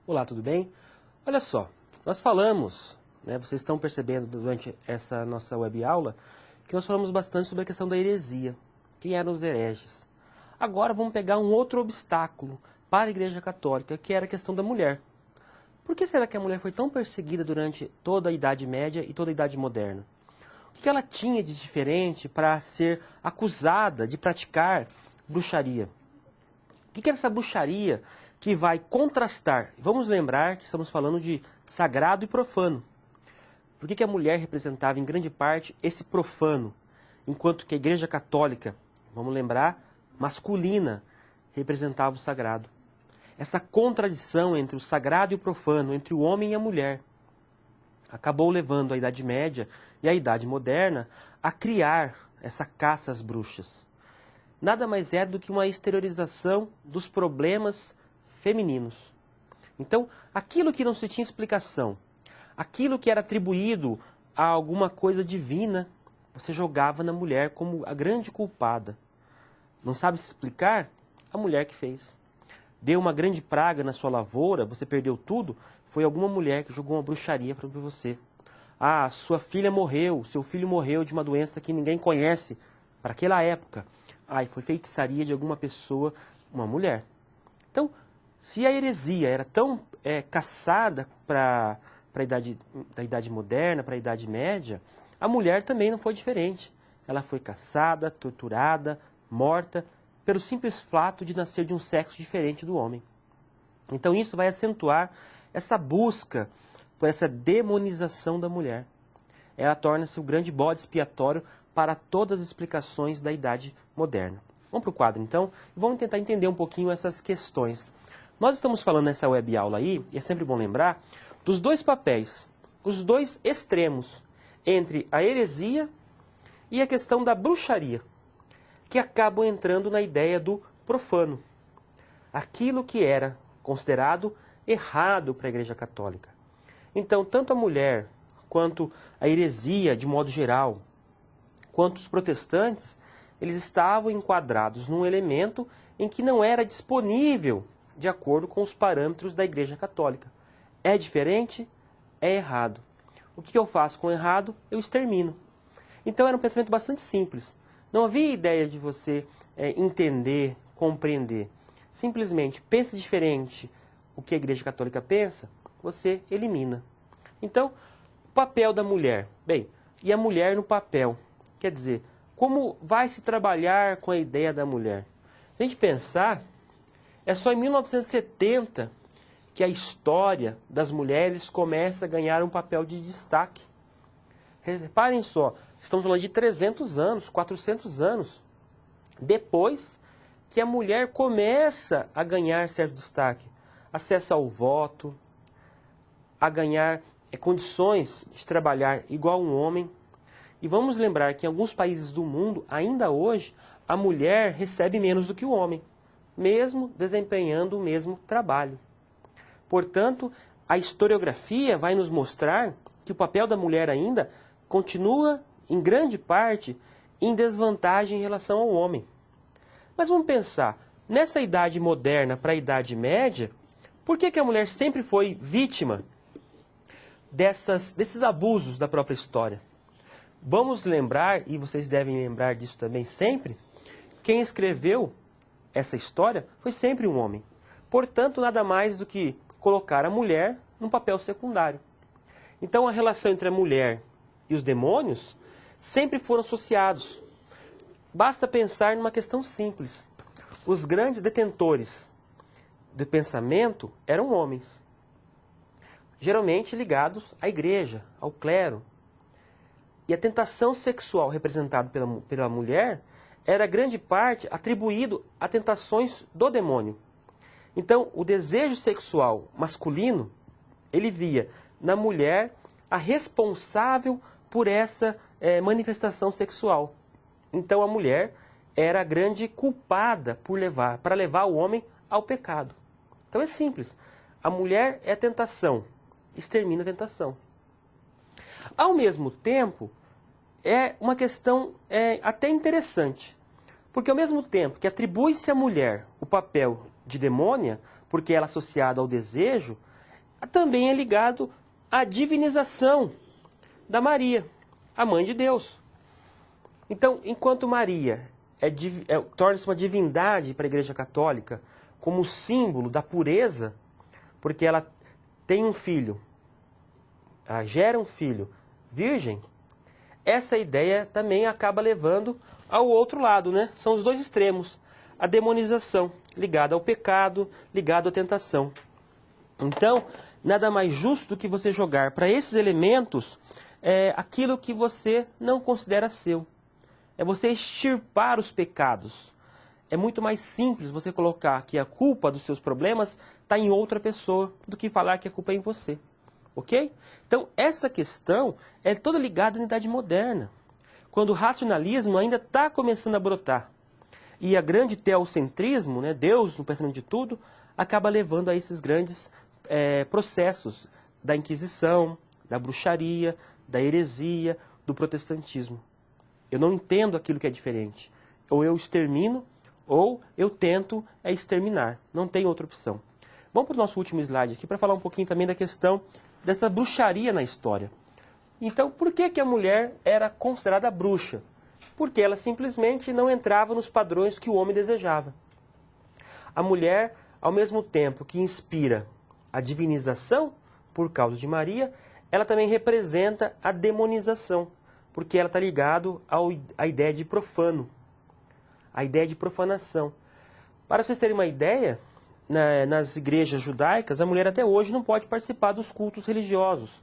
Olá, tudo bem? Olha só, nós falamos, vocês estão percebendo durante essa nossa web aula, que nós falamos bastante sobre a questão da heresia, quem eram os hereges. Agora vamos pegar um outro obstáculo para a Igreja Católica, que era a questão da mulher. Por que será que a mulher foi tão perseguida durante toda a Idade Média e toda a Idade Moderna? O que ela tinha de diferente para ser acusada de praticar bruxaria? O que era essa bruxaria que vai contrastar? Vamos lembrar que estamos falando de sagrado e profano. Por que a mulher representava em grande parte esse profano, enquanto que a Igreja Católica, vamos lembrar, masculina, representava o sagrado? Essa contradição entre o sagrado e o profano, entre o homem e a mulher, acabou levando a Idade Média e a Idade Moderna a criar essa caça às bruxas. Nada mais é do que uma exteriorização dos problemas femininos. Então, aquilo que não se tinha explicação, aquilo que era atribuído a alguma coisa divina, você jogava na mulher como a grande culpada. Não sabe se explicar? A mulher que fez. Deu uma grande praga na sua lavoura, você perdeu tudo, foi alguma mulher que jogou uma bruxaria para você. Ah, sua filha morreu, seu filho morreu de uma doença que ninguém conhece para aquela época. Ah, foi feitiçaria de alguma pessoa, uma mulher. Então, se a heresia era tão caçada para a Idade Moderna, para a Idade Média, a mulher também não foi diferente. Ela foi caçada, torturada, morta, pelo simples fato de nascer de um sexo diferente do homem. Então isso vai acentuar essa busca por essa demonização da mulher. Ela torna-se o grande bode expiatório para todas as explicações da Idade Moderna. Vamos para o quadro então e vamos tentar entender um pouquinho essas questões. Nós estamos falando nessa web aula aí, e é sempre bom lembrar, dos dois papéis, os dois extremos, entre a heresia e a questão da bruxaria, que acabam entrando na ideia do profano. Aquilo que era considerado errado para a Igreja Católica. Então, tanto a mulher, quanto a heresia, de modo geral, quanto os protestantes, eles estavam enquadrados num elemento em que não era disponível de acordo com os parâmetros da Igreja Católica. É diferente? É errado. O que eu faço com o errado? Eu extermino. Então, era um pensamento bastante simples. Não havia ideia de você entender, compreender. Simplesmente pense diferente o que a Igreja Católica pensa, você elimina. Então, o papel da mulher. Bem, e a mulher no papel? Quer dizer, como vai se trabalhar com a ideia da mulher? Se a gente pensar, é só em 1970 que a história das mulheres começa a ganhar um papel de destaque. Reparem só, estamos falando de 300 anos, 400 anos, depois que a mulher começa a ganhar certo destaque, acesso ao voto, a ganhar condições de trabalhar igual um homem. E vamos lembrar que em alguns países do mundo, ainda hoje, a mulher recebe menos do que o homem, mesmo desempenhando o mesmo trabalho. Portanto, a historiografia vai nos mostrar que o papel da mulher ainda continua, em grande parte, em desvantagem em relação ao homem. Mas vamos pensar, nessa Idade Moderna para a Idade Média, por que a mulher sempre foi vítima desses abusos da própria história? Vamos lembrar, e vocês devem lembrar disso também sempre, quem escreveu essa história foi sempre um homem. Portanto, nada mais do que colocar a mulher num papel secundário. Então, a relação entre a mulher e os demônios sempre foram associados. Basta pensar numa questão simples. Os grandes detentores do pensamento eram homens, geralmente ligados à igreja, ao clero. E a tentação sexual representada pela mulher era grande parte atribuído a tentações do demônio. Então, o desejo sexual masculino, ele via na mulher a responsável por essa manifestação sexual. Então, a mulher era a grande culpada para levar o homem ao pecado. Então, é simples. A mulher é a tentação, extermina a tentação. Ao mesmo tempo, é uma questão até interessante, porque ao mesmo tempo que atribui-se à mulher o papel de demônia, porque ela é associada ao desejo, também é ligado à divinização da Maria, a mãe de Deus. Então, enquanto Maria torna-se uma divindade para a Igreja Católica, como símbolo da pureza, porque ela tem um filho, ela gera um filho virgem, essa ideia também acaba levando ao outro lado, né? São os dois extremos. A demonização, ligada ao pecado, ligada à tentação. Então, nada mais justo do que você jogar para esses elementos aquilo que você não considera seu. É você extirpar os pecados. É muito mais simples você colocar que a culpa dos seus problemas está em outra pessoa do que falar que a culpa é em você. Ok? Então, essa questão é toda ligada à Idade Moderna, quando o racionalismo ainda está começando a brotar. E a grande teocentrismo, né, Deus no pensamento de tudo, acaba levando a esses grandes processos da Inquisição, da bruxaria, da heresia, do protestantismo. Eu não entendo aquilo que é diferente. Ou eu extermino, ou eu tento exterminar. Não tem outra opção. Vamos para o nosso último slide aqui para falar um pouquinho também da questão dessa bruxaria na história. Então, por que a mulher era considerada bruxa? Porque ela simplesmente não entrava nos padrões que o homem desejava. A mulher, ao mesmo tempo que inspira a divinização, por causa de Maria, ela também representa a demonização, porque ela está ligada à ideia de profano, a ideia de profanação. Para vocês terem uma ideia, nas igrejas judaicas, a mulher até hoje não pode participar dos cultos religiosos.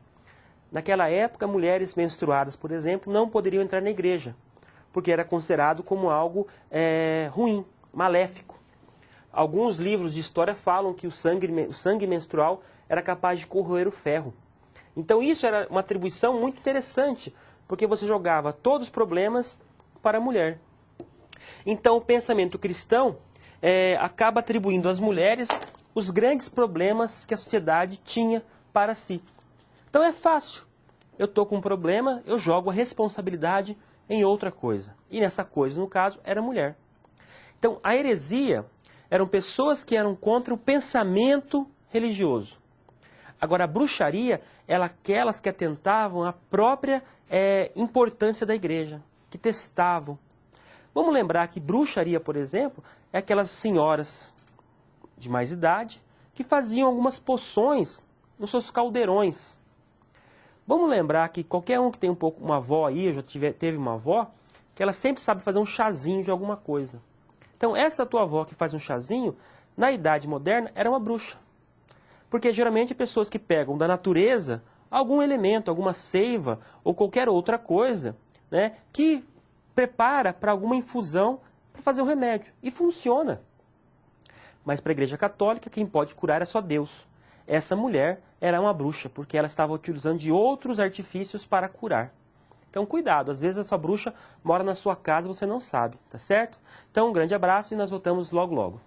Naquela época, mulheres menstruadas, por exemplo, não poderiam entrar na igreja, porque era considerado como algo ruim, maléfico. Alguns livros de história falam que o sangue menstrual era capaz de corroer o ferro. Então isso era uma atribuição muito interessante, porque você jogava todos os problemas para a mulher. Então o pensamento cristão acaba atribuindo às mulheres os grandes problemas que a sociedade tinha para si. Então é fácil. Eu estou com um problema, eu jogo a responsabilidade em outra coisa. E nessa coisa, no caso, era a mulher. Então a heresia eram pessoas que eram contra o pensamento religioso. Agora a bruxaria era aquelas que atentavam à própria importância da igreja, que testavam. Vamos lembrar que bruxaria, por exemplo, é aquelas senhoras de mais idade que faziam algumas poções nos seus caldeirões. Vamos lembrar que qualquer um que tem uma avó aí, eu já teve uma avó, que ela sempre sabe fazer um chazinho de alguma coisa. Então essa tua avó que faz um chazinho, na Idade Moderna, era uma bruxa. Porque geralmente pessoas que pegam da natureza algum elemento, alguma seiva ou qualquer outra coisa, né, que prepara para alguma infusão para fazer o remédio. E funciona. Mas para a Igreja Católica, quem pode curar é só Deus. Essa mulher era uma bruxa, porque ela estava utilizando de outros artifícios para curar. Então, cuidado. Às vezes essa bruxa mora na sua casa e você não sabe, tá certo? Então, um grande abraço e nós voltamos logo, logo.